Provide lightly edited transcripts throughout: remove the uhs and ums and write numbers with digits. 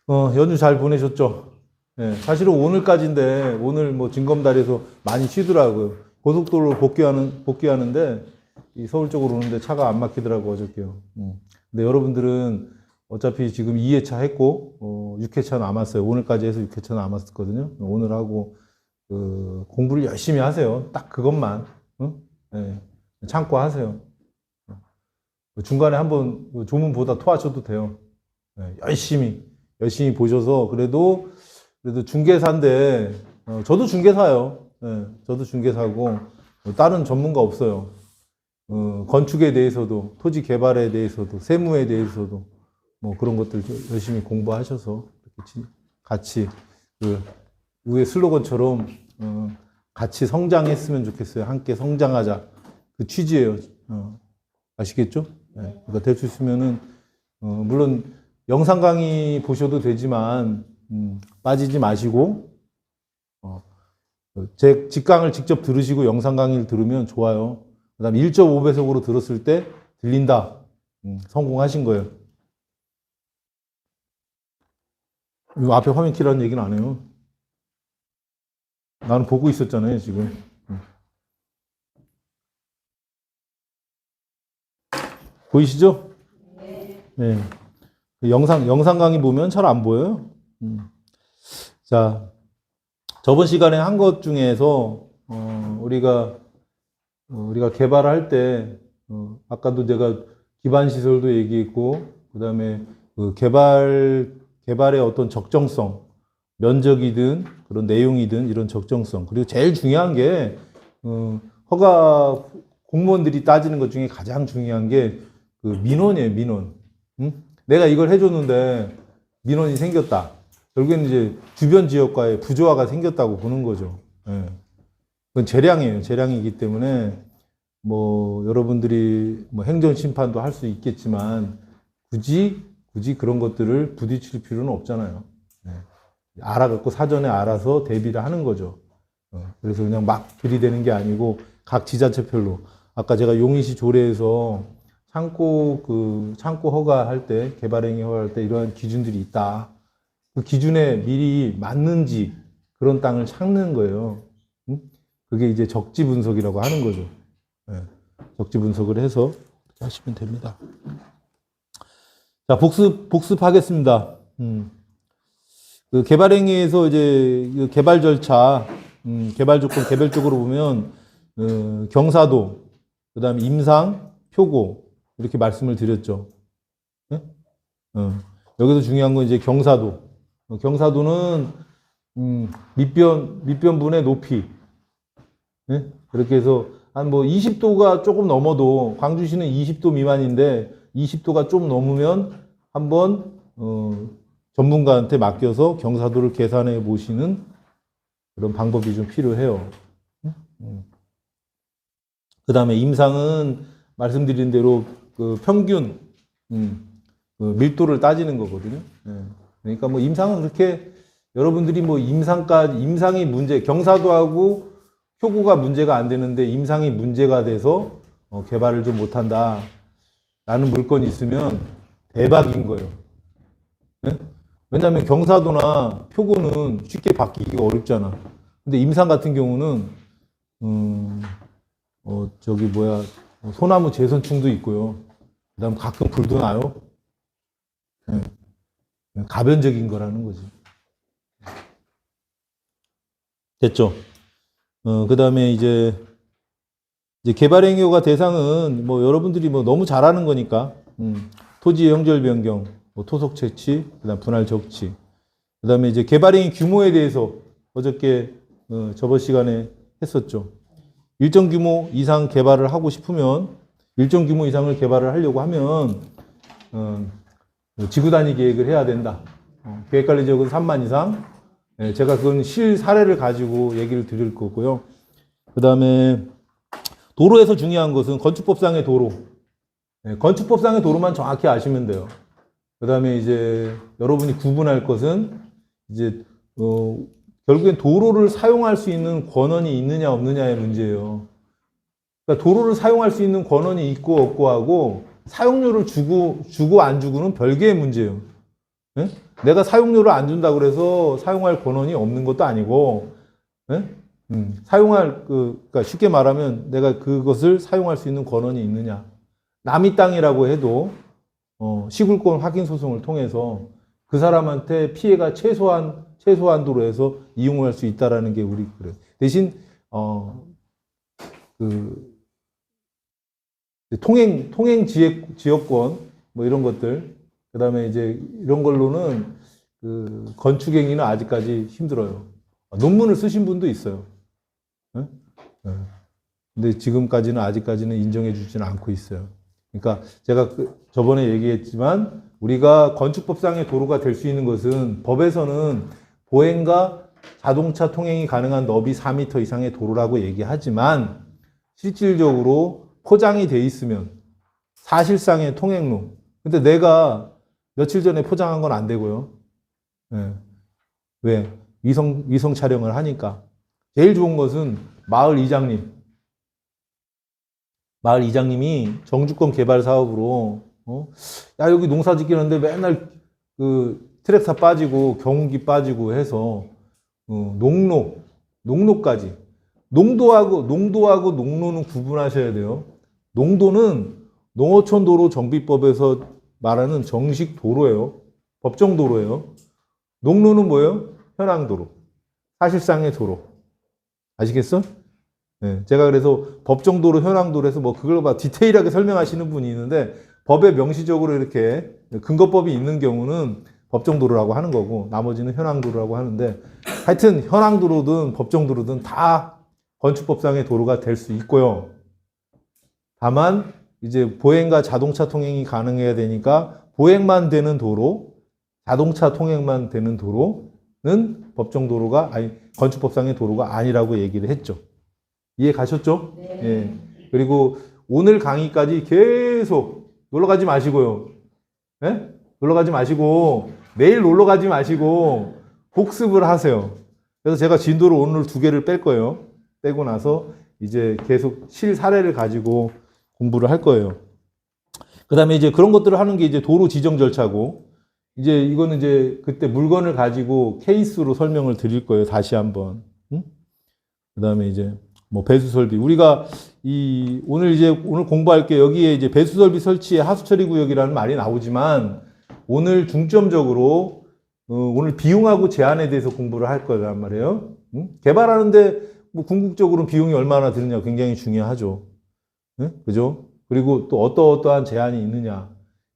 연휴 잘 보내셨죠? 예, 사실은 오늘까지인데, 오늘 뭐 징검다리에서 많이 쉬더라고요. 고속도로 복귀하는데, 이 서울 쪽으로 오는데 차가 안 막히더라고요, 어저께요. 근데 여러분들은 어차피 지금 2회차 했고, 6회차 남았어요. 오늘까지 해서 6회차 남았었거든요. 오늘 하고, 공부를 열심히 하세요. 딱 그것만, 응? 예, 참고 하세요. 중간에 한번 조문 보다 토하셔도 돼요. 예, 열심히 보셔서, 그래도 중개사인데, 저도 중개사요. 예, 저도 중개사고, 다른 전문가 없어요. 건축에 대해서도, 토지 개발에 대해서도, 세무에 대해서도, 뭐 그런 것들 열심히 공부하셔서, 같이, 위에 슬로건처럼, 같이 성장했으면 좋겠어요. 함께 성장하자. 그 취지예요. 아시겠죠? 예, 그러니까 될 수 있으면은, 물론, 영상 강의 보셔도 되지만, 빠지지 마시고, 제 직강을 직접 들으시고 영상 강의를 들으면 좋아요. 그 다음에 1.5배속으로 들었을 때 들린다. 성공하신 거예요. 이거 앞에 화면 키라는 얘기는 안 해요. 나는 보고 있었잖아요, 지금. 보이시죠? 네. 영상 강의 보면 잘 안 보여요. 자, 저번 시간에 한 것 중에서, 우리가 개발할 때, 아까도 제가 기반 시설도 얘기했고, 그 다음에 개발의 어떤 적정성, 면적이든 그런 내용이든 이런 적정성, 그리고 제일 중요한 게, 허가 공무원들이 따지는 것 중에 가장 중요한 게 민원이에요, 민원. 내가 이걸 해줬는데 민원이 생겼다. 결국에는 이제 주변 지역과의 부조화가 생겼다고 보는 거죠. 예. 그건 재량이에요. 재량이기 때문에 뭐 여러분들이 뭐 행정 심판도 할 수 있겠지만 굳이 그런 것들을 부딪힐 필요는 없잖아요. 예. 알아갖고 사전에 알아서 대비를 하는 거죠. 그래서 그냥 막 들이대는 게 아니고 각 지자체별로 아까 제가 용인시 조례에서 창고 허가할 때, 개발행위 허가할 때 이러한 기준들이 있다. 그 기준에 미리 맞는지 그런 땅을 찾는 거예요. 그게 이제 적지 분석이라고 하는 거죠. 네. 적지 분석을 해서 이렇게 하시면 됩니다. 자, 복습하겠습니다. 그 개발행위에서 이제 그 개발 절차, 개발 조건 개별적으로 보면, 경사도, 그 다음에 임상, 표고, 이렇게 말씀을 드렸죠. 네? 여기서 중요한 건 이제 경사도. 경사도는, 밑변분의 높이. 네? 그렇게 해서 한 뭐 20도가 조금 넘어도, 광주시는 20도 미만인데, 20도가 좀 넘으면 한번, 전문가한테 맡겨서 경사도를 계산해 보시는 그런 방법이 좀 필요해요. 그 다음에 임상은 말씀드린 대로 그 평균, 그 밀도를 따지는 거거든요. 그러니까 뭐 임상은 그렇게 여러분들이 뭐 임상이 문제, 경사도하고 표고가 문제가 안 되는데 임상이 문제가 돼서 개발을 좀 못한다. 라는 물건이 있으면 대박인 거예요. 네? 왜냐하면 경사도나 표고는 쉽게 바뀌기가 어렵잖아. 근데 임상 같은 경우는, 소나무 재선충도 있고요. 그 다음 가끔 불도 나요. 네. 가변적인 거라는 거지. 됐죠? 그 다음에 이제 개발행위가 대상은 뭐 여러분들이 뭐 너무 잘하는 거니까, 토지의 형절 변경, 뭐 토속 채취, 그 다음 분할 적치. 그 다음에 이제 개발행위 규모에 대해서 어저께, 저번 시간에 했었죠. 일정 규모 이상 개발을 하고 싶으면, 일정 규모 이상을 개발을 하려고 하면, 지구 단위 계획을 해야 된다. 계획관리 지역은 3만 이상. 제가 그건 실 사례를 가지고 얘기를 드릴 거고요. 그 다음에 도로에서 중요한 것은 건축법상의 도로. 건축법상의 도로만 정확히 아시면 돼요. 그 다음에 이제 여러분이 구분할 것은 이제, 결국엔 도로를 사용할 수 있는 권한이 있느냐 없느냐의 문제예요. 그러니까 도로를 사용할 수 있는 권한이 있고 없고 하고 사용료를 주고 안 주고는 별개의 문제예요. 예? 내가 사용료를 안 준다고 그래서 사용할 권한이 없는 것도 아니고, 예? 그러니까 쉽게 말하면 내가 그것을 사용할 수 있는 권한이 있느냐. 남의 땅이라고 해도, 시굴권 확인 소송을 통해서 그 사람한테 피해가 최소한도로 해서 이용할 수 있다라는 게 우리 그래요. 대신, 통행 지역권, 뭐 이런 것들, 그 다음에 이제 이런 걸로는 건축행위는 아직까지 힘들어요. 논문을 쓰신 분도 있어요. 네? 네. 근데 지금까지는 아직까지는 인정해 주지는 않고 있어요. 그러니까 제가 저번에 얘기했지만 우리가 건축법상의 도로가 될 수 있는 것은 법에서는 보행과 자동차 통행이 가능한 너비 4m 이상의 도로라고 얘기하지만 실질적으로 포장이 돼 있으면 사실상의 통행로. 근데 내가 며칠 전에 포장한 건 안 되고요. 네. 왜? 위성 촬영을 하니까. 제일 좋은 것은 마을 이장님이 정주권 개발 사업으로, 야, 여기 농사 짓기는데 맨날 트랙터 빠지고 경운기 빠지고 해서, 농로까지. 농도하고 농로는 구분하셔야 돼요. 농도는 농어촌도로 정비법에서 말하는 정식 도로예요. 법정 도로예요. 농로는 뭐예요? 현황도로. 사실상의 도로. 아시겠어? 네, 제가 그래서 법정도로, 현황도로에서 뭐 그걸 막 디테일하게 설명하시는 분이 있는데 법에 명시적으로 이렇게 근거법이 있는 경우는 법정도로라고 하는 거고 나머지는 현황도로라고 하는데 하여튼 현황도로든 법정도로든 다 건축법상의 도로가 될 수 있고요. 다만 이제 보행과 자동차 통행이 가능해야 되니까 보행만 되는 도로, 자동차 통행만 되는 도로는 법정도로가 아니 건축법상의 도로가 아니라고 얘기를 했죠. 이해 가셨죠? 네. 예. 그리고 오늘 강의까지 계속 놀러 가지 마시고요. 예? 놀러 가지 마시고 내일 놀러 가지 마시고 복습을 하세요. 그래서 제가 진도를 오늘 2개를 뺄 거예요. 빼고 나서 이제 계속 실 사례를 가지고 공부를 할 거예요. 그 다음에 이제 그런 것들을 하는 게 이제 도로 지정 절차고, 이제 이거는 이제 그때 물건을 가지고 케이스로 설명을 드릴 거예요. 다시 한번. 그 다음에 이제 뭐 배수 설비. 우리가 오늘 공부할 게 여기에 이제 배수 설비 설치의 하수 처리 구역이라는 말이 나오지만 오늘 중점적으로 오늘 비용하고 제한에 대해서 공부를 할 거란 말이에요. 개발하는데 뭐 궁극적으로는 비용이 얼마나 드느냐 굉장히 중요하죠. 그죠? 그리고 또 어떠한 제한이 있느냐.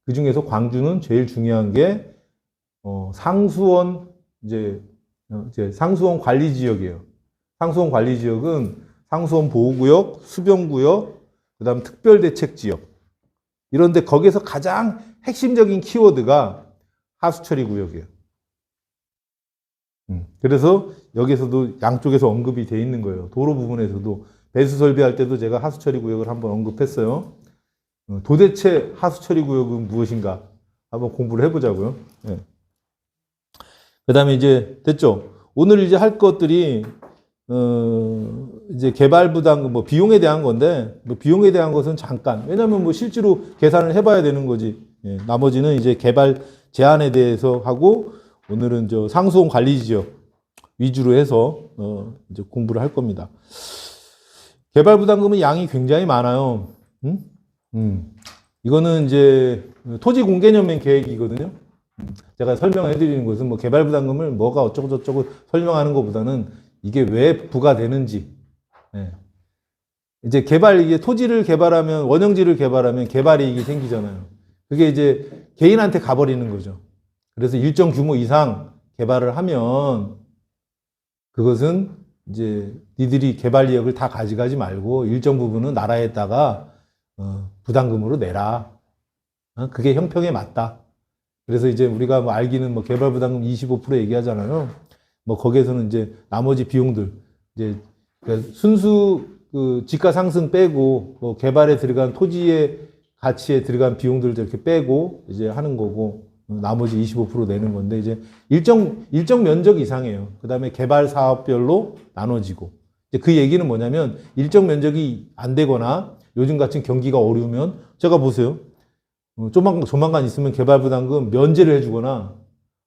그 중에서 광주는 제일 중요한 게, 상수원, 이제 상수원 관리 지역이에요. 상수원 관리 지역은 상수원 보호구역, 수변구역, 그 다음 특별대책지역. 이런데 거기에서 가장 핵심적인 키워드가 하수처리 구역이에요. 그래서 여기서도 양쪽에서 언급이 돼 있는 거예요. 도로 부분에서도. 배수 설비할 때도 제가 하수처리 구역을 한번 언급했어요. 도대체 하수처리 구역은 무엇인가 한번 공부를 해보자고요. 네. 그 다음에 이제 됐죠. 오늘 이제 할 것들이 이제 개발 부담금, 뭐 비용에 대한 건데, 뭐 비용에 대한 것은 잠깐. 왜냐면 뭐 실제로 계산을 해봐야 되는 거지. 예. 나머지는 이제 개발 제한에 대해서 하고 오늘은 저 상수원 관리 지역 위주로 해서 이제 공부를 할 겁니다. 개발 부담금은 양이 굉장히 많아요. 이거는 이제 토지 공개연맹 계획이거든요. 제가 설명해 드리는 것은 뭐 개발 부담금을 뭐가 어쩌고저쩌고 설명하는 것보다는 이게 왜 부과되는지. 예. 이제 이게 토지를 개발하면, 원형지를 개발하면 개발이익이 생기잖아요. 그게 이제 개인한테 가버리는 거죠. 그래서 일정 규모 이상 개발을 하면 그것은 이제 니들이 개발이익을 다 가져가지 말고 일정 부분은 나라에다가 부담금으로 내라. 그게 형평에 맞다. 그래서 이제 우리가 뭐 알기는 뭐 개발 부담금 25% 얘기하잖아요. 뭐 거기에서는 이제 나머지 비용들 이제 순수 지가 상승 빼고 뭐 개발에 들어간 토지의 가치에 들어간 비용들도 이렇게 빼고 이제 하는 거고 나머지 25% 내는 건데 이제 일정 면적 이상이에요. 그다음에 개발 사업별로 나눠지고 이제 그 얘기는 뭐냐면 일정 면적이 안 되거나 요즘 같은 경기가 어려우면 제가 보세요. 조만간 있으면 개발 부담금 면제를 해주거나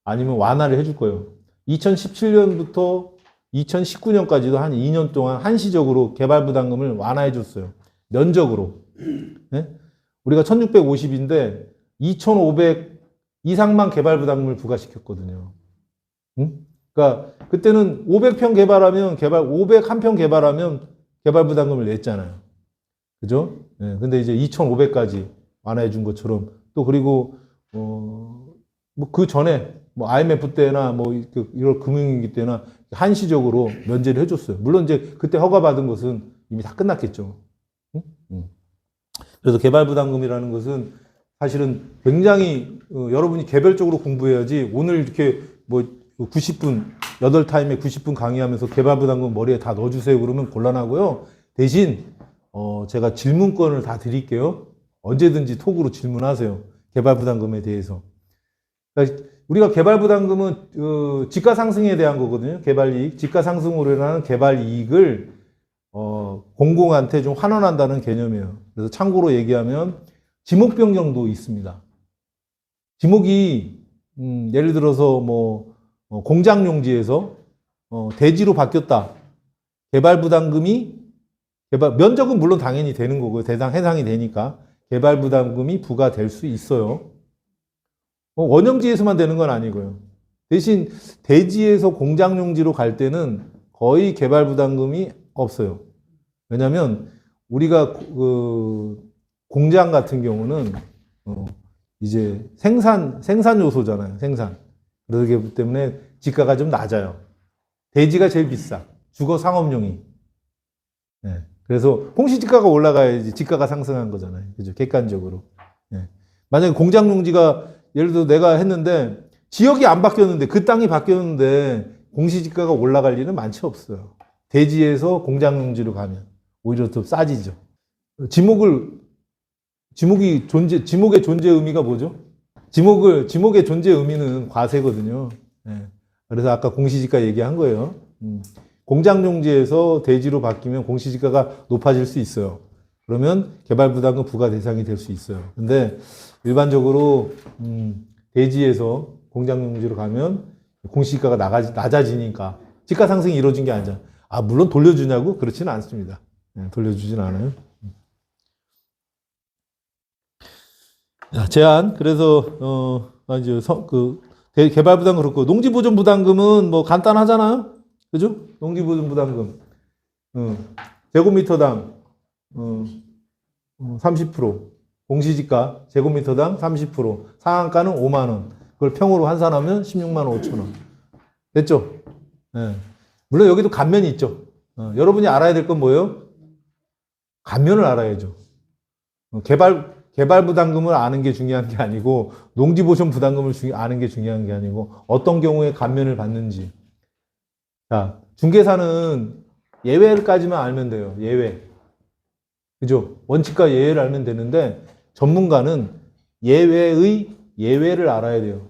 아니면 완화를 해줄 거예요. 2017년부터 2019년까지도 한 2년 동안 한시적으로 개발부담금을 완화해 줬어요. 면적으로. 네? 우리가 1650인데 2500 이상만 개발부담금을 부과시켰거든요. 응? 그러니까 그때는 500평 개발하면 501평 개발하면 개발부담금을 냈잖아요. 그죠? 네, 근데 이제 2,500까지 완화해 준 것처럼 또 그리고 뭐 그 전에 뭐 IMF 때나 뭐 이런 금융위기 때나 한시적으로 면제를 해줬어요. 물론 이제 그때 허가받은 것은 이미 다 끝났겠죠. 응? 응. 그래서 개발부담금이라는 것은 사실은 굉장히 여러분이 개별적으로 공부해야지 오늘 이렇게 뭐 90분 8타임에 90분 강의하면서 개발부담금 머리에 다 넣어주세요 그러면 곤란하고요. 대신 제가 질문권을 다 드릴게요. 언제든지 톡으로 질문하세요. 개발부담금에 대해서. 그러니까 우리가 개발부담금은 지가 상승에 대한 거거든요. 개발이익. 지가 상승으로 일어나는 개발이익을 공공한테 좀 환원한다는 개념이에요. 그래서 참고로 얘기하면 지목 변경도 있습니다. 지목이 예를 들어서 뭐 공장 용지에서 대지로 바뀌었다. 개발부담금이 면적은 물론 당연히 되는 거고요. 해당이 되니까 개발부담금이 부과될 수 있어요. 원형지에서만 되는 건 아니고요. 대신 대지에서 공장 용지로 갈 때는 거의 개발부담금이 없어요. 왜냐하면 우리가 공장 같은 경우는 이제 생산 요소잖아요. 생산. 그렇기 때문에 지가가 좀 낮아요. 대지가 제일 비싸. 주거 상업용이. 네. 그래서 공시지가가 올라가야지 지가가 상승한 거잖아요. 그죠? 객관적으로. 네. 만약에 공장 용지가 예를 들어 내가 했는데 지역이 안 바뀌었는데 그 땅이 바뀌었는데 공시지가가 올라갈 일은 많지 없어요. 대지에서 공장 용지로 가면 오히려 더 싸지죠. 지목의 존재 의미가 뭐죠? 지목의 존재 의미는 과세거든요. 네. 그래서 아까 공시지가 얘기한 거예요. 공장 용지에서 대지로 바뀌면 공시지가가 높아질 수 있어요. 그러면 개발부담금 부과 대상이 될 수 있어요. 근데 일반적으로 대지에서 공장 용지로 가면 공시지가가 낮아지니까 지가 상승이 이루어진 게 아니잖아요. 물론 돌려주냐고? 그렇지는 않습니다. 네, 돌려주진 않아요. 제한. 그래서 이제 개발부담금 그렇고 농지보존부담금은 뭐 간단하잖아요. 그죠? 농지보존부담금 제곱미터당 30% 공시지가 제곱미터당 30% 상한가는 5만 원. 그걸 평으로 환산하면 16만 5천 원. 됐죠? 네. 물론 여기도 감면이 있죠. 여러분이 알아야 될 건 뭐예요? 감면을 알아야죠. 개발부담금을 아는 게 중요한 게 아니고 농지보존부담금을 아는 게 중요한 게 아니고 어떤 경우에 감면을 받는지. 자, 중개사는 예외까지만 알면 돼요. 예외. 그죠? 원칙과 예외를 알면 되는데 전문가는 예외의 예외를 알아야 돼요.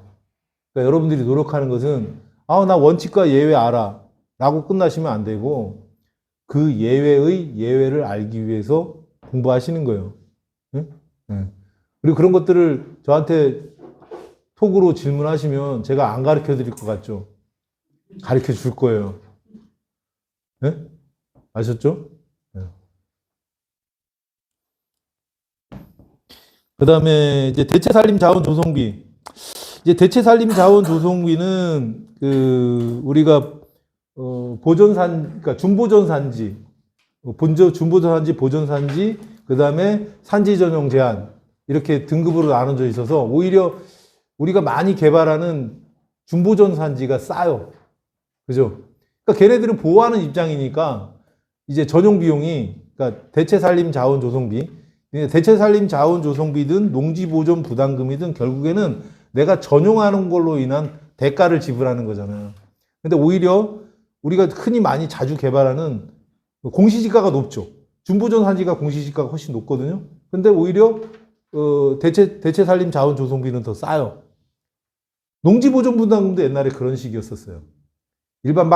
그러니까 여러분들이 노력하는 것은 나 원칙과 예외 알아 라고 끝나시면 안 되고 그 예외의 예외를 알기 위해서 공부하시는 거예요. 응? 응. 그리고 그런 것들을 저한테 톡으로 질문하시면 제가 안 가르쳐 드릴 것 같죠? 가르쳐 줄 거예요. 네? 아셨죠? 네. 그 다음에 이제 대체살림 자원 조성비. 이제 대체살림 자원 조성비는 우리가 그러니까 준보존산지, 준보존산지, 보존산지, 그 다음에 산지 전용 제한 이렇게 등급으로 나눠져 있어서 오히려 우리가 많이 개발하는 준보존산지가 싸요. 그죠? 그러니까 걔네들은 보호하는 입장이니까 이제 전용 비용이 그러니까 대체살림 자원 조성비, 대체살림 자원 조성비든 농지보존 부담금이든 결국에는 내가 전용하는 걸로 인한 대가를 지불하는 거잖아요. 근데 오히려 우리가 흔히 많이 자주 개발하는 공시지가가 높죠. 준보존산지가 공시지가가 훨씬 높거든요. 근데 오히려 대체살림 자원 조성비는 더 싸요. 농지보존 부담금도 옛날에 그런 식이었었어요. 일반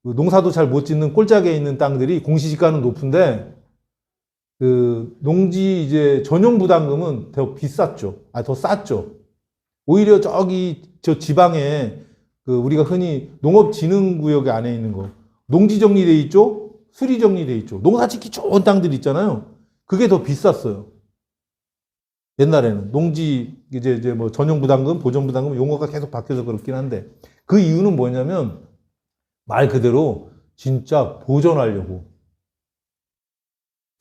농사도 잘 못 짓는 꼴짝에 있는 땅들이 공시지가는 높은데 농지 이제 전용 부담금은 더 비쌌죠. 더 쌌죠. 오히려 저기 저 지방에 그 우리가 흔히 농업진흥구역 안에 있는 거 농지 정리돼 있죠? 수리 정리돼 있죠. 농사 짓기 좋은 땅들 있잖아요. 그게 더 비쌌어요. 옛날에는 농지 이제 뭐 전용 부담금, 보전 부담금 용어가 계속 바뀌어서 그렇긴 한데 그 이유는 뭐냐면 말 그대로 진짜 보존하려고.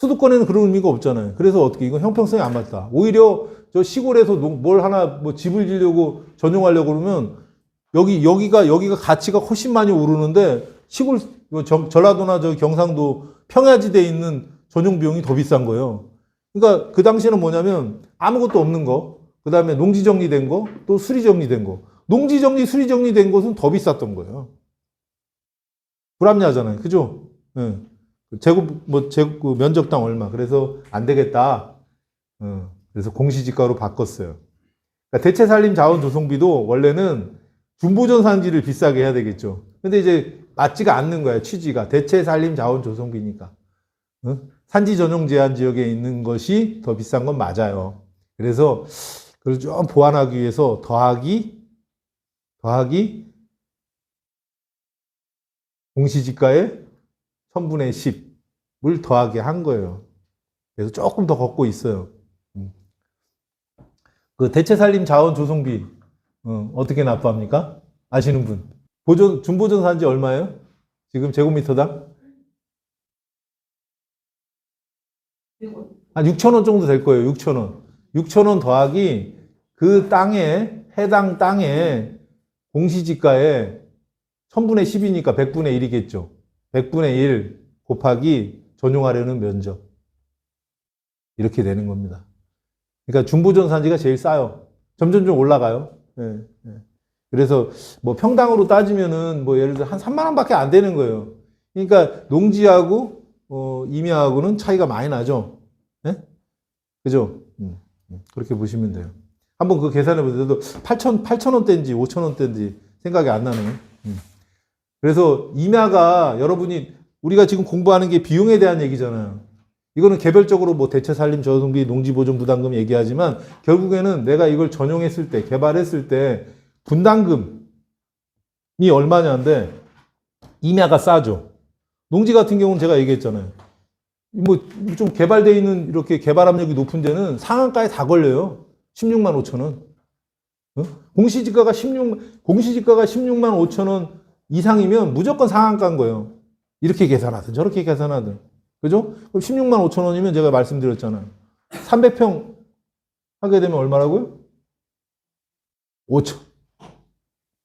수도권에는 그런 의미가 없잖아요. 그래서 어떻게 이건 형평성이 안 맞다. 오히려 저 시골에서 뭘 하나 뭐 집을 지려고 전용하려고 그러면 여기가 가치가 훨씬 많이 오르는데 시골 전라도나 저 경상도 평야지대에 있는 전용 비용이 더 비싼 거예요. 그러니까 그 당시에는 뭐냐면 아무것도 없는 거, 그 다음에 농지 정리된 거, 또 수리 정리된 거. 농지 정리, 수리 정리된 것은 더 비쌌던 거예요. 불합리하잖아요. 그죠? 예. 제곱 면적당 얼마. 그래서 안 되겠다. 그래서 공시지가로 바꿨어요. 그러니까 대체살림 자원조성비도 원래는 준보전 산지를 비싸게 해야 되겠죠. 근데 이제 맞지가 않는 거예요. 취지가. 대체살림 자원조성비니까. 산지 전용 제한 지역에 있는 것이 더 비싼 건 맞아요. 그래서 그걸 좀 보완하기 위해서 더하기 공시지가의 1000분의 10을 더하게 한 거예요. 그래서 조금 더 걷고 있어요. 그 대체살림 자원조성비 어떻게 납부합니까? 아시는 분? 준보전 산지 얼마예요? 지금 제곱미터당? 한 6,000원 정도 될 거예요. 6,000원. 6,000원 더하기 그 땅에 해당 땅에 공시지가에 1000분의 10이니까 100분의 1이겠죠. 100분의 1 곱하기 전용하려는 면적. 이렇게 되는 겁니다. 그러니까 준보전 산지가 제일 싸요. 점점 좀 올라가요. 예, 예. 그래서 뭐 평당으로 따지면은 뭐 예를 들어 한 3만 원밖에 안 되는 거예요. 그러니까 농지하고 임야하고는 차이가 많이 나죠. 예? 그죠? 그렇게 보시면 돼요. 한번 그 계산해 보세요. 8,000원대인지 5,000원대인지 생각이 안 나네요. 그래서 임야가 여러분이 우리가 지금 공부하는 게 비용에 대한 얘기잖아요. 이거는 개별적으로 뭐 대체살림 저소득비 농지보존 부담금 얘기하지만 결국에는 내가 이걸 전용했을 때 개발했을 때 분담금이 얼마냐인데 임야가 싸죠. 농지 같은 경우는 제가 얘기했잖아요. 뭐 좀 개발되어 있는 이렇게 개발 압력이 높은 데는 상한가에 다 걸려요. 16만 5천 원. 공시지가가 16만 5천 원 이상이면 무조건 상한가인 거예요. 이렇게 계산하든 저렇게 계산하든. 그죠? 그럼 16만 5천 원이면 제가 말씀드렸잖아요. 300평 하게 되면 얼마라고요?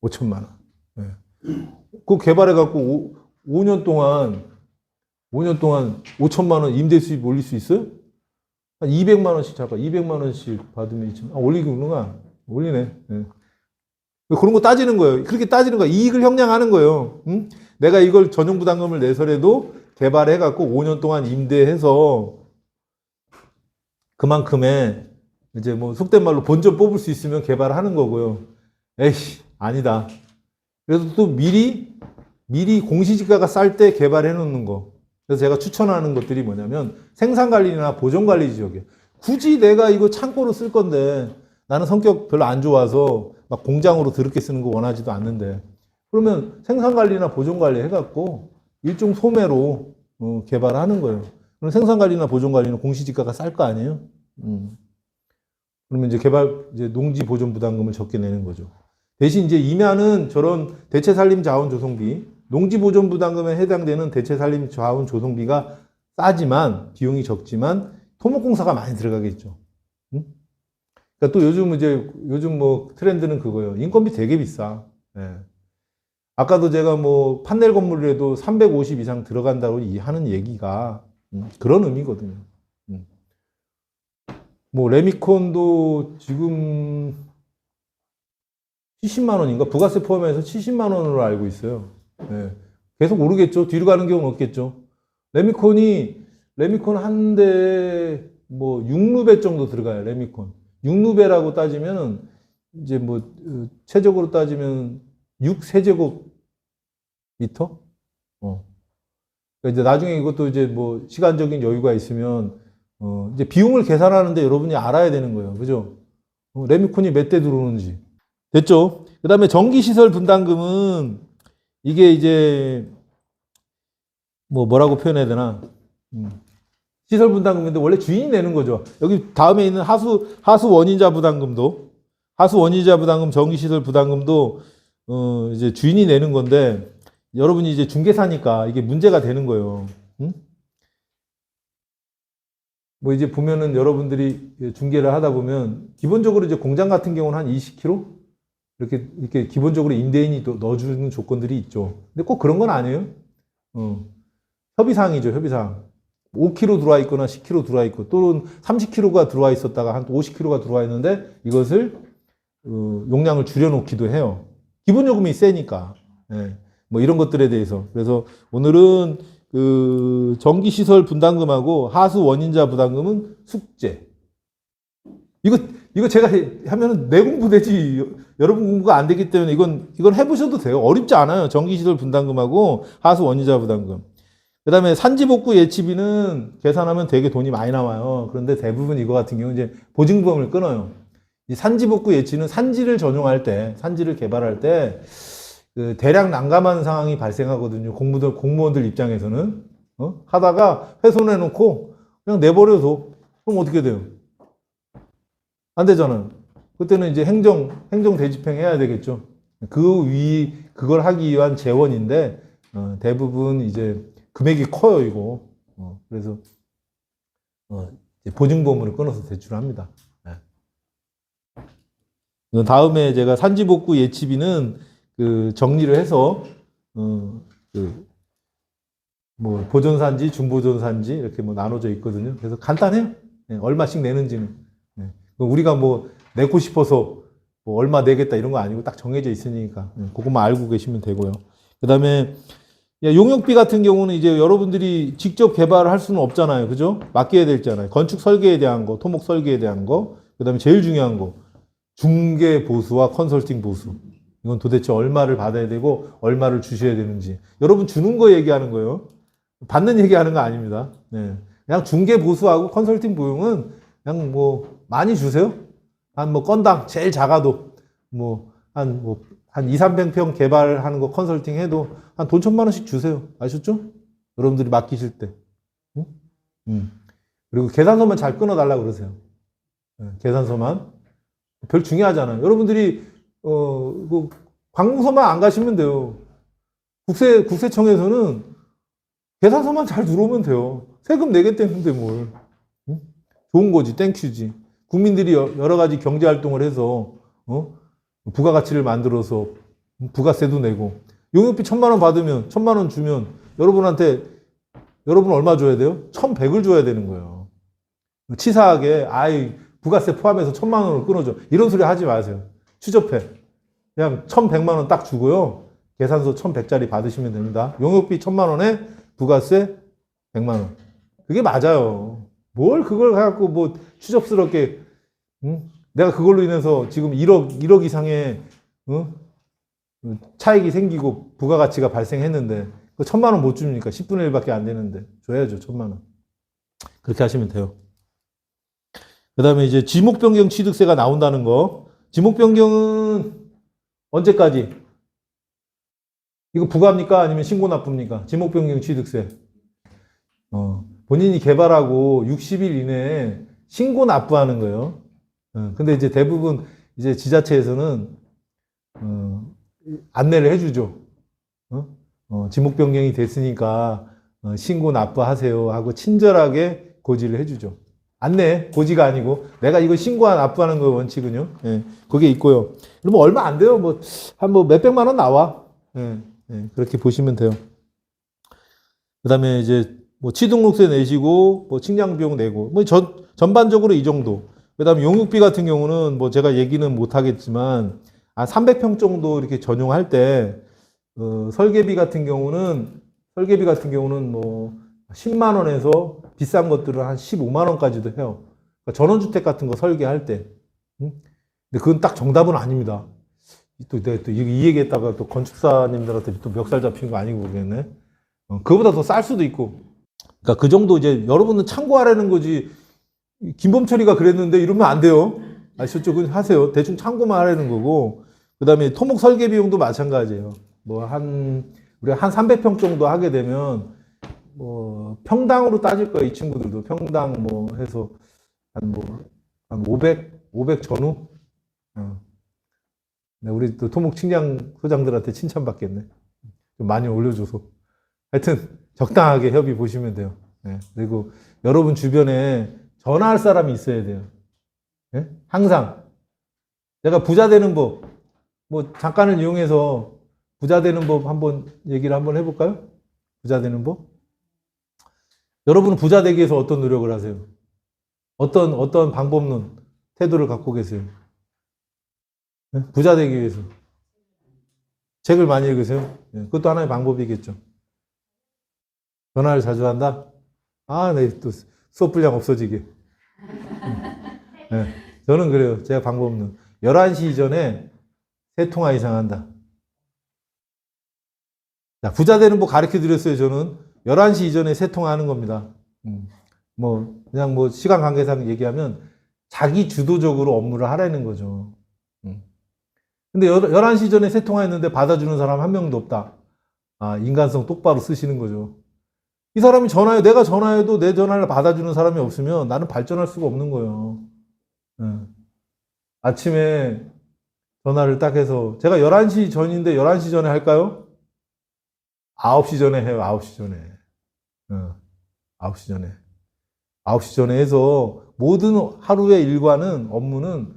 5천만 원. 네. 그거 개발해갖고 5년 동안 5천만 원 임대 수입 올릴 수 있어요? 한 200만 원씩 잡아. 200만 원씩 받으면 올리구나. 올리네. 네. 그런 거 따지는 거예요. 그렇게 따지는 거야. 이익을 형량하는 거예요. 응? 내가 이걸 전용부담금을 내서라도 개발해갖고 5년 동안 임대해서 그만큼의 이제 뭐 속된 말로 본전 뽑을 수 있으면 개발하는 거고요. 에이씨, 아니다. 그래서 또 미리 공시지가가 쌀 때 개발해 놓는 거. 그래서 제가 추천하는 것들이 뭐냐면 생산관리나 보존관리 지역에 굳이 내가 이거 창고로 쓸 건데 나는 성격 별로 안 좋아서 막 공장으로 더럽게 쓰는 거 원하지도 않는데 그러면 생산관리나 보존관리 해갖고 일종 소매로 개발하는 거예요. 그럼 생산관리나 보존관리는 공시지가가 쌀 거 아니에요? 그러면 이제 농지 보존 부담금을 적게 내는 거죠. 대신 이제 임야는 저런 대체살림 자원조성비, 농지 보존 부담금에 해당되는 대체살림 자원조성비가 싸지만 비용이 적지만 토목공사가 많이 들어가겠죠. 그러니까 또 요즘 뭐 트렌드는 그거예요. 인건비 되게 비싸. 예. 아까도 제가 뭐 판넬 건물이라도 350 이상 들어간다고 하는 얘기가 그런 의미거든요. 뭐 레미콘도 지금 70만 원인가? 부가세 포함해서 70만 원으로 알고 있어요. 예. 계속 오르겠죠. 뒤로 가는 경우는 없겠죠. 레미콘 한 대 뭐 6루베 정도 들어가요. 레미콘. 6루베라고 따지면 이제 뭐 최적으로 따지면 6세제곱 미터? 그러니까 이제 나중에 이것도 이제 뭐 시간적인 여유가 있으면 이제 비용을 계산하는데 여러분이 알아야 되는 거예요. 그죠? 레미콘이 몇 대 들어오는지. 됐죠? 그 다음에 전기시설 분담금은 이게 이제 뭐라고 표현해야 되나? 시설 분담금인데 원래 주인이 내는 거죠. 여기 다음에 있는 하수 원인자 부담금도 전기시설 부담금도 이제 주인이 내는 건데 여러분이 이제 중개사니까 이게 문제가 되는 거예요. 응? 뭐 이제 보면은 여러분들이 중개를 하다 보면 기본적으로 이제 공장 같은 경우는 한 20kg 이렇게 기본적으로 임대인이 또 넣어주는 조건들이 있죠. 근데 꼭 그런 건 아니에요. 협의사항이죠, 협의사항. 5kg 들어와 있거나 10kg 들어와 있고 또는 30kg가 들어와 있었다가 한 50kg가 들어와 있는데 이것을 용량을 줄여놓기도 해요. 기본 요금이 세니까. 예. 뭐 이런 것들에 대해서. 그래서 오늘은 그 전기시설 분담금하고 하수 원인자 부담금은 숙제. 이거 제가 하면은 내 공부 되지. 여러분 공부가 안 되기 때문에 이건 해보셔도 돼요. 어렵지 않아요. 전기시설 분담금하고 하수 원인자 부담금. 그 다음에 산지복구 예치비는 계산하면 되게 돈이 많이 나와요. 그런데 대부분 이거 같은 경우는 이제 보증보험을 끊어요. 이 산지복구 예치는 산지를 전용할 때, 산지를 개발할 때, 그 대량 난감한 상황이 발생하거든요. 공무원들 입장에서는. 하다가 훼손해놓고 그냥 내버려둬. 그럼 어떻게 돼요? 안 되잖아요. 그때는 이제 행정 대집행 해야 되겠죠. 그걸 하기 위한 재원인데, 대부분 이제 금액이 커요, 이거. 그래서, 보증보험을 끊어서 대출합니다. 네. 다음에 제가 산지복구 예치비는 그 정리를 해서, 뭐, 보존산지, 중보존산지, 이렇게 뭐 나눠져 있거든요. 그래서 간단해요. 네, 얼마씩 내는지는. 네. 우리가 뭐, 내고 싶어서 뭐 얼마 내겠다 이런 거 아니고 딱 정해져 있으니까. 네, 그것만 알고 계시면 되고요. 그 다음에, 용역비 같은 경우는 이제 여러분들이 직접 개발을 할 수는 없잖아요. 그죠? 맡겨야 되잖아요. 건축 설계에 대한 거, 토목 설계에 대한 거, 그 다음에 제일 중요한 거, 중개 보수와 컨설팅 보수. 이건 도대체 얼마를 받아야 되고, 얼마를 주셔야 되는지. 여러분 주는 거 얘기하는 거예요. 받는 얘기하는 거 아닙니다. 네. 그냥 중개 보수하고 컨설팅 비용은 그냥 뭐, 많이 주세요. 한 뭐, 건당 제일 작아도, 한 2, 300평 개발하는 거 컨설팅 해도 한 돈 1,000만 원씩 주세요. 아셨죠? 여러분들이 맡기실 때. 응? 그리고 계산서만 잘 끊어달라고 그러세요. 계산서만. 별 중요하잖아요. 여러분들이, 그 관공서만 안 가시면 돼요. 국세청에서는 계산서만 잘 들어오면 돼요. 세금 내겠다는데 뭘. 응? 좋은 거지, 땡큐지. 국민들이 여러 가지 경제활동을 해서, 부가가치를 만들어서 부가세도 내고 용역비 1,000만 원 받으면 1,000만 원 주면 여러분 얼마 줘야 돼요? 1,100을 줘야 되는 거예요. 치사하게 부가세 포함해서 1,000만 원을 끊어줘. 이런 소리 하지 마세요. 추접해. 그냥 1,100만 원 딱 주고요. 계산서 1,100짜리 받으시면 됩니다. 용역비 1,000만 원에 부가세 100만 원. 그게 맞아요. 뭘 그걸 갖고 뭐 추접스럽게 내가 그걸로 인해서 지금 1억 이상의 차익이 생기고 부가가치가 발생했는데 그 1,000만 원 못 줍니까? 10분의 1밖에 안 되는데 줘야죠. 1,000만 원. 그렇게 하시면 돼요. 그 다음에 이제 지목변경 취득세가 나온다는 거. 지목변경은 언제까지? 이거 부가입니까? 아니면 신고 납부입니까? 지목변경 취득세. 본인이 개발하고 60일 이내에 신고 납부하는 거예요. 근데 이제 대부분 이제 지자체에서는 안내를 해주죠. 지목 변경이 됐으니까 신고 납부하세요 하고 친절하게 고지를 해주죠. 안내, 고지가 아니고 내가 이거 신고한 납부하는 거 원칙은요. 예, 그게 있고요. 그러면 얼마 안 돼요. 한 몇백만 원 나와. 예, 그렇게 보시면 돼요. 그 다음에 이제 취등록세 내시고 측량 비용 내고 전반적으로 이 정도. 그 다음에 용역비 같은 경우는 제가 얘기는 못 하겠지만 한 300평 정도 이렇게 전용할 때 설계비 같은 경우는 10만 원에서 비싼 것들은 한 15만 원까지도 해요. 그러니까 전원주택 같은 거 설계할 때. 근데 그건 딱 정답은 아닙니다. 내가 이 얘기했다가 또 건축사님들한테 또 멱살 잡힌 거 아니고 그러겠네. 그거보다 더 쌀 수도 있고. 그러니까 그 정도 이제 여러분은 참고하라는 거지. 김범철이가 그랬는데 이러면 안 돼요. 아셨죠? 그냥 하세요. 대충 참고만 하라는 거고. 그 다음에 토목 설계 비용도 마찬가지예요. 우리가 한 300평 정도 하게 되면, 평당으로 따질 거예요. 이 친구들도. 평당 해서, 한 500 전후? 네, 우리 또 토목 측량 소장들한테 칭찬받겠네. 좀 많이 올려줘서. 하여튼, 적당하게 협의 보시면 돼요. 네, 그리고 여러분 주변에 전화할 사람이 있어야 돼요. 네? 항상. 내가 부자 되는 법, 잠깐을 이용해서 부자 되는 법 얘기를 한번 해볼까요? 부자 되는 법? 여러분은 부자 되기 위해서 어떤 노력을 하세요? 어떤 방법론, 태도를 갖고 계세요? 네? 부자 되기 위해서. 책을 많이 읽으세요? 네, 그것도 하나의 방법이겠죠. 전화를 자주 한다? 네, 또 수업 분량 없어지게. 네, 저는 그래요. 제가 방법론. 11시 이전에 3통화 이상 한다. 자, 부자 되는 법 가르쳐 드렸어요, 저는. 11시 이전에 3통화 하는 겁니다. 그냥 시간 관계상 얘기하면 자기 주도적으로 업무를 하라는 거죠. 근데 11시 전에 3통화 했는데 받아주는 사람 한 명도 없다. 인간성 똑바로 쓰시는 거죠. 이 사람이 내가 전화해도 내 전화를 받아주는 사람이 없으면 나는 발전할 수가 없는 거예요. 아침에 전화를 딱 해서, 제가 11시 전인데 11시 전에 할까요? 9시 전에 해요, 9시 전에. 9시 전에. 9시 전에 해서 모든 하루의 일과는, 업무는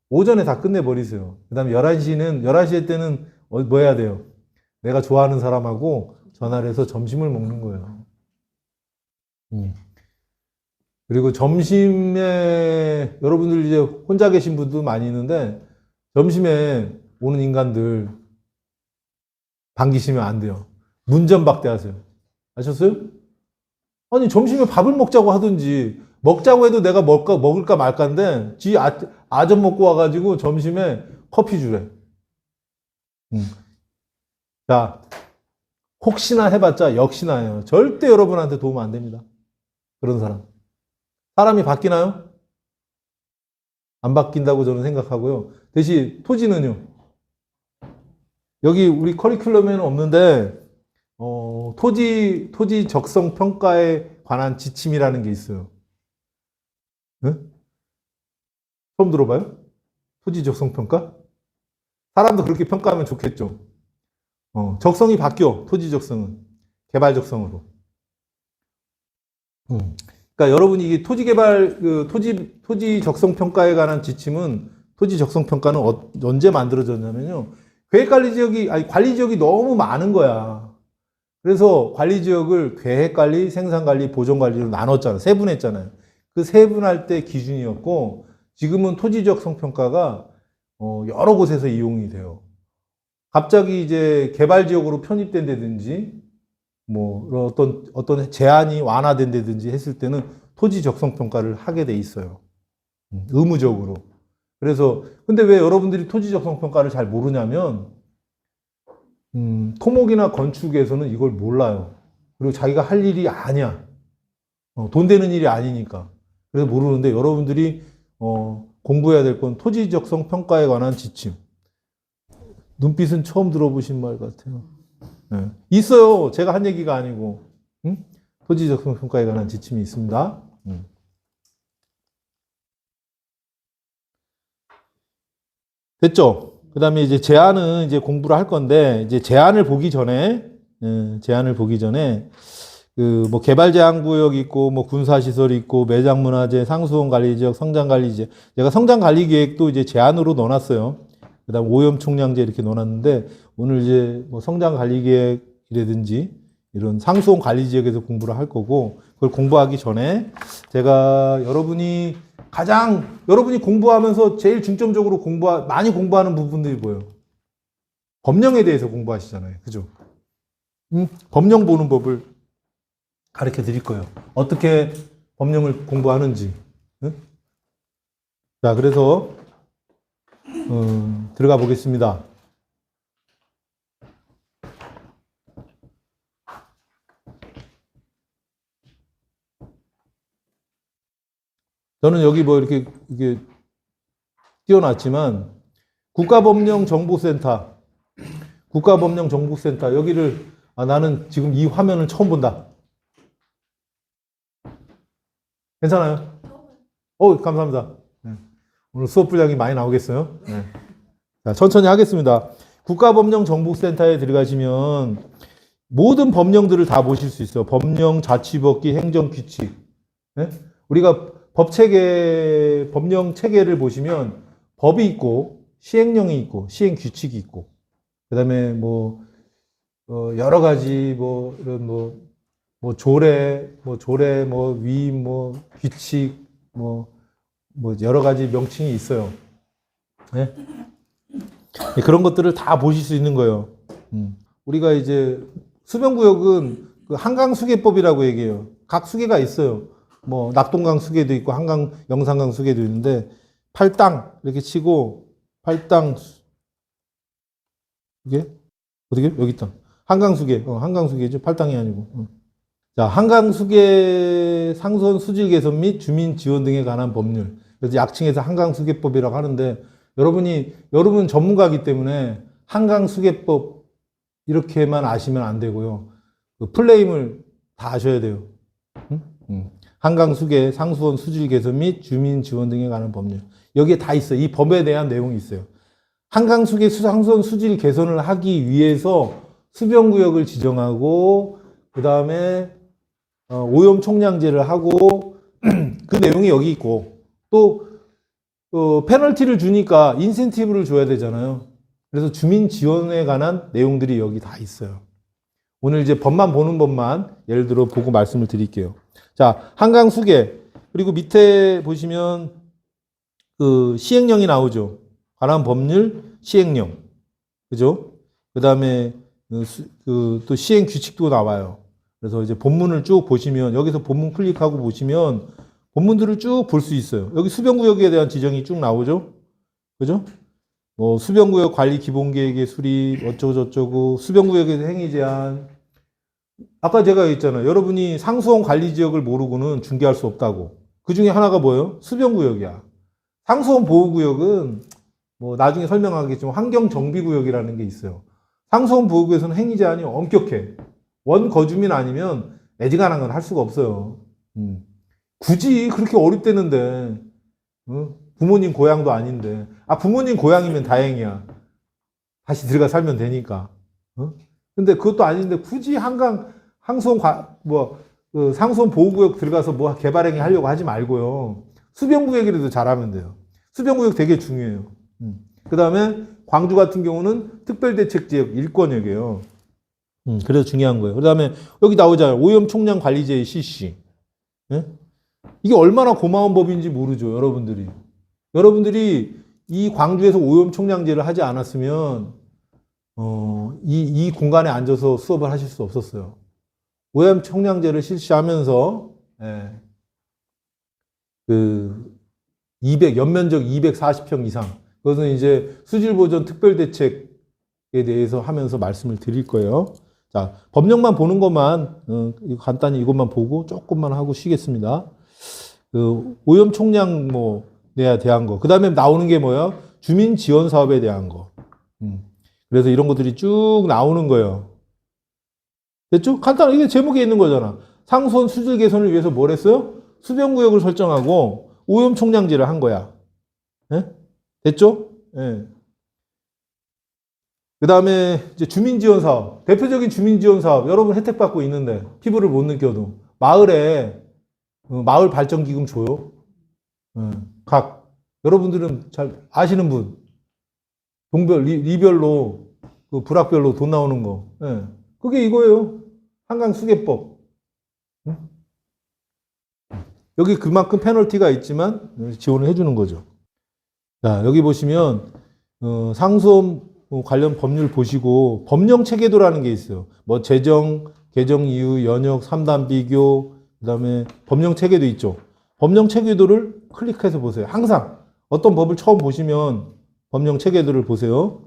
오전에 다 끝내버리세요. 그 다음에 11시에 때는 뭐 해야 돼요? 내가 좋아하는 사람하고 전화를 해서 점심을 먹는 거예요. 그리고 점심에, 여러분들 이제 혼자 계신 분도 많이 있는데, 점심에 오는 인간들 반기시면 안 돼요. 문전박대 하세요. 아셨어요? 아니, 점심에 밥을 먹자고 하든지, 먹자고 해도 내가 먹을까 말까인데, 아점 먹고 와가지고 점심에 커피 주래. 자, 혹시나 해봤자 역시나예요. 절대 여러분한테 도움 안 됩니다. 그런 사람. 사람이 바뀌나요? 안 바뀐다고 저는 생각하고요. 대신 토지는요. 여기 우리 커리큘럼에는 없는데, 토지 적성 평가에 관한 지침이라는 게 있어요. 네? 처음 들어봐요? 토지 적성 평가? 사람도 그렇게 평가하면 좋겠죠. 적성이 바뀌어, 토지 적성은. 개발 적성으로. 그러니까 여러분이 이게 토지 적성 평가에 관한 지침은, 토지 적성 평가는 언제 만들어졌냐면요. 관리 지역이 너무 많은 거야. 그래서 관리 지역을 계획 관리, 생산 관리, 보존 관리로 나눴잖아요. 세분했잖아요. 그 세분할 때 기준이었고, 지금은 토지 적성 평가가 여러 곳에서 이용이 돼요. 갑자기 이제 개발 지역으로 편입된다든지, 어떤 제한이 완화된다든지 했을 때는 토지 적성 평가를 하게 돼 있어요. 의무적으로. 그래서, 근데 왜 여러분들이 토지 적성 평가를 잘 모르냐면, 토목이나 건축에서는 이걸 몰라요. 그리고 자기가 할 일이 아니야. 돈 되는 일이 아니니까. 그래서 모르는데, 여러분들이 공부해야 될 건 토지 적성 평가에 관한 지침. 눈빛은 처음 들어보신 말 같아요. 네. 있어요. 제가 한 얘기가 아니고. 토지 적성 평가에 관한 지침이 있습니다. 됐죠? 그 다음에 이제 제안은 이제 공부를 할 건데, 이제 제안을 보기 전에, 개발 제한 구역 있고, 군사시설 있고, 매장 문화재, 상수원 관리 지역, 성장 관리 지역. 제가 성장 관리 계획도 이제 제안으로 넣어놨어요. 그 다음 오염 총량제 이렇게 넣어놨는데, 오늘 이제 성장 관리 계획이라든지, 이런 상수원 관리 지역에서 공부를 할 거고, 그걸 공부하기 전에, 제가 여러분이 공부하면서 제일 중점적으로 많이 공부하는 부분들이 뭐예요? 법령에 대해서 공부하시잖아요. 그죠? 법령 보는 법을 가르쳐 드릴 거예요. 어떻게 법령을 공부하는지. 자, 그래서, 들어가 보겠습니다. 저는 여기 이렇게 띄워놨지만, 국가법령정보센터. 국가법령정보센터. 여기를, 나는 지금 이 화면을 처음 본다. 괜찮아요? 감사합니다. 네. 오늘 수업 분량이 많이 나오겠어요? 네. 자, 천천히 하겠습니다. 국가법령정보센터에 들어가시면 모든 법령들을 다 보실 수 있어요. 법령, 자치법규, 행정규칙. 네? 우리가 법령 체계를 보시면 법이 있고, 시행령이 있고, 시행규칙이 있고, 그 다음에 여러 가지, 조례, 위임, 규칙, 여러 가지 명칭이 있어요. 네? 그런 것들을 다 보실 수 있는 거예요. 우리가 이제 수변구역은 그 한강수계법이라고 얘기해요. 각 수계가 있어요. 낙동강 수계도 있고 한강 영산강 수계도 있는데 팔당 이렇게 치고 팔당 이게 어떻게 여기 있다. 한강수계 한강수계죠. 팔당이 아니고. 자, 한강수계 상수원 수질 개선 및 주민 지원 등에 관한 법률. 그래서 약칭해서 한강수계법이라고 하는데 여러분 전문가이기 때문에 한강수계법 이렇게만 아시면 안 되고요. 그 플레임을 다 아셔야 돼요. 한강수계 상수원 수질 개선 및 주민 지원 등에 관한 법률. 여기에 다 있어요. 이 법에 대한 내용이 있어요. 한강수계 상수원 수질 개선을 하기 위해서 수변구역을 지정하고 그 다음에 오염 총량제를 하고 그 내용이 여기 있고 또 페널티를 주니까 인센티브를 줘야 되잖아요. 그래서 주민 지원에 관한 내용들이 여기 다 있어요. 오늘 이제 법만 보는 법만 예를 들어 보고 말씀을 드릴게요. 자, 한강수계 그리고 밑에 보시면 그 시행령이 나오죠. 관한 법률 시행령, 그죠? 그 다음에 또 시행 규칙도 나와요. 그래서 이제 본문을 쭉 보시면 여기서 본문 클릭하고 보시면 본문들을 쭉 볼 수 있어요. 여기 수변구역에 대한 지정이 쭉 나오죠. 그죠? 수변구역 관리 기본계획의 수립 어쩌고저쩌고 수변구역에서 행위 제한. 아까 제가 얘기했잖아요. 여러분이 상수원 관리 지역을 모르고는 중개할 수 없다고. 그 중에 하나가 뭐예요? 수변구역이야. 상수원 보호구역은 나중에 설명하겠지만 환경정비구역이라는 게 있어요. 상수원 보호구역에서는 행위 제한이 엄격해. 원거주민 아니면 애지간한 건 할 수가 없어요. 굳이 그렇게 어렵대는데 부모님 고향도 아닌데 부모님 고향이면 다행이야. 다시 들어가 살면 되니까. 근데 그것도 아닌데 굳이 상수원 상수원 보호구역 들어가서 개발행위 하려고 하지 말고요. 수변구역이라도 잘하면 돼요. 수변구역 되게 중요해요. 그 다음에 광주 같은 경우는 특별대책지역 일권역이에요. 그래서 중요한 거예요. 그 다음에 여기 나오잖아요. 오염 총량 관리제의 실시. 예? 이게 얼마나 고마운 법인지 모르죠, 여러분들이. 여러분들이 이 광주에서 오염 총량제를 하지 않았으면, 이 공간에 앉아서 수업을 하실 수 없었어요. 오염 총량제를 실시하면서, 연면적 240평 이상. 그것은 이제 수질보전 특별대책에 대해서 하면서 말씀을 드릴 거예요. 자, 법령만 보는 것만, 간단히 이것만 보고 조금만 하고 쉬겠습니다. 오염 총량 내야 대한 거. 그 다음에 나오는 게 뭐야? 주민 지원 사업에 대한 거. 그래서 이런 것들이 쭉 나오는 거예요. 됐죠? 간단하게 이게 제목에 있는 거잖아. 상수원 수질 개선을 위해서 뭘 했어요? 수변구역을 설정하고 오염 총량제를 한 거야. 예? 됐죠? 예. 그 다음에 이제 주민지원 사업. 대표적인 주민지원 사업. 여러분 혜택 받고 있는데, 피부를 못 느껴도. 마을에, 마을 발전기금 줘요. 여러분들은 잘 아시는 분. 동별, 리별로, 그 불학별로 돈 나오는 거. 예. 그게 이거예요. 한강수계법. 여기 그만큼 페널티가 있지만 지원을 해주는 거죠. 자, 여기 보시면, 상수원 관련 법률 보시고 법령 체계도라는 게 있어요. 재정, 개정 이유, 연역, 3단 비교, 그다음에 법령 체계도 있죠. 법령 체계도를 클릭해서 보세요. 항상 어떤 법을 처음 보시면 법령 체계도를 보세요.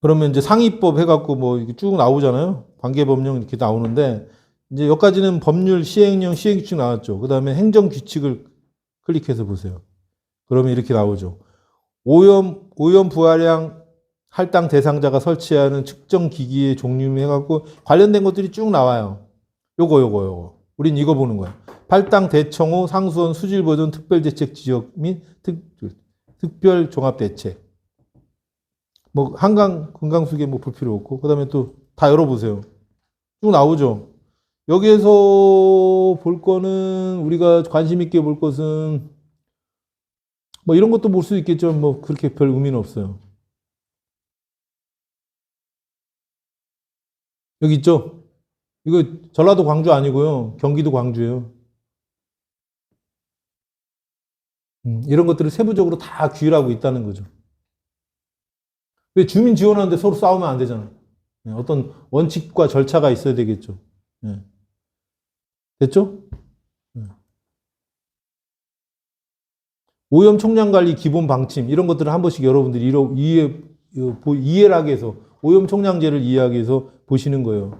그러면 이제 상위법 해갖고 이렇게 쭉 나오잖아요. 관계법령 이렇게 나오는데 이제 여기까지는 법률, 시행령, 시행규칙 나왔죠. 그다음에 행정규칙을 클릭해서 보세요. 그러면 이렇게 나오죠. 오염 부하량 할당 대상자가 설치하는 측정 기기의 종류 해갖고 관련된 것들이 쭉 나와요. 요거. 우린 이거 보는 거야. 팔당 대청호 상수원 수질 보존 특별대책 지역 및 특별 종합 대책. 뭐 한강 금강수계 뭐 볼 필요 없고 그다음에 또 다 열어보세요. 쭉 나오죠. 여기에서 볼 거는 우리가 관심 있게 볼 것은 뭐 이런 것도 볼 수 있겠죠. 뭐 그렇게 별 의미는 없어요. 여기 있죠? 이거 전라도 광주 아니고요. 경기도 광주예요. 이런 것들을 세부적으로 다 규율하고 있다는 거죠. 왜 주민 지원하는데 서로 싸우면 안 되잖아. 어떤 원칙과 절차가 있어야 되겠죠. 됐죠? 오염 총량 관리 기본 방침 이런 것들을 한 번씩 여러분들이 이해를 하기 위해서 오염 총량제를 이해하기 위해서 보시는 거예요.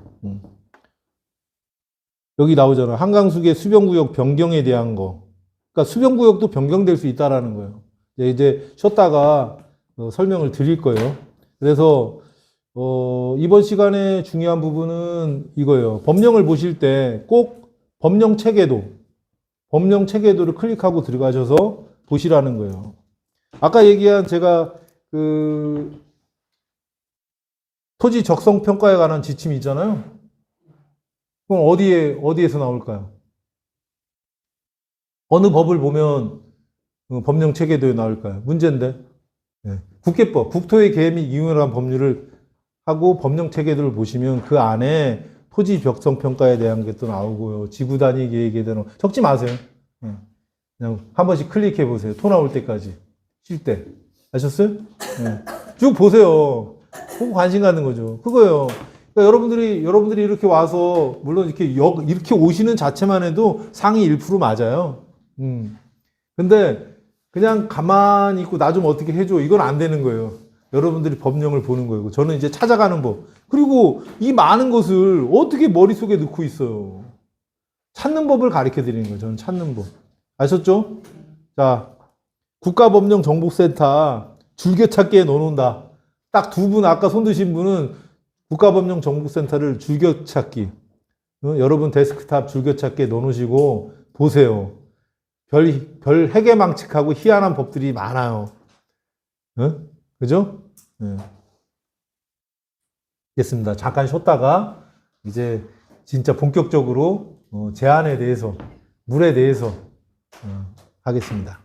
여기 나오잖아. 한강수계 수변구역 변경에 대한 거. 그러니까 수변구역도 변경될 수 있다라는 거예요. 이제 쉬었다가 설명을 드릴 거예요. 그래서 이번 시간에 중요한 부분은 이거예요. 법령을 보실 때 꼭 법령 체계도를 클릭하고 들어가셔서 보시라는 거예요. 아까 얘기한 제가 그 토지 적성 평가에 관한 지침이 있잖아요. 그럼 어디에서 나올까요? 어느 법을 보면 법령 체계도에 나올까요? 문제인데. 국계법, 국토의 계획 및 이용에 관한 법률을 하고 법령 체계도를 보시면 그 안에 토지 적성 평가에 대한 게 또 나오고요. 지구 단위 계획에 대한 적지 마세요. 그냥 한 번씩 클릭해 보세요. 토 나올 때까지. 쉴 때. 아셨어요? 쭉 보세요. 보고 관심 갖는 거죠. 그거예요. 그러니까 여러분들이 이렇게 와서, 물론 이렇게 오시는 자체만 해도 상위 1% 맞아요. 근데 그냥 가만히 있고 나 좀 어떻게 해줘. 이건 안 되는 거예요. 여러분들이 법령을 보는 거예요. 저는 이제 찾아가는 법. 그리고 이 많은 것을 어떻게 머릿속에 넣고 있어요. 찾는 법을 가르쳐 드리는 거예요. 저는 찾는 법. 아셨죠? 자, 국가법령정보센터 즐겨찾기에 넣어놓는다. 딱 두 분, 아까 손 드신 분은 국가법령정보센터를 즐겨찾기. 여러분 데스크탑 즐겨찾기에 넣어놓으시고 보세요. 별 해괴망측하고 희한한 법들이 많아요. 그죠? 됐습니다. 잠깐 쉬었다가 이제 진짜 본격적으로 제한에 대해서, 물에 대해서 하겠습니다.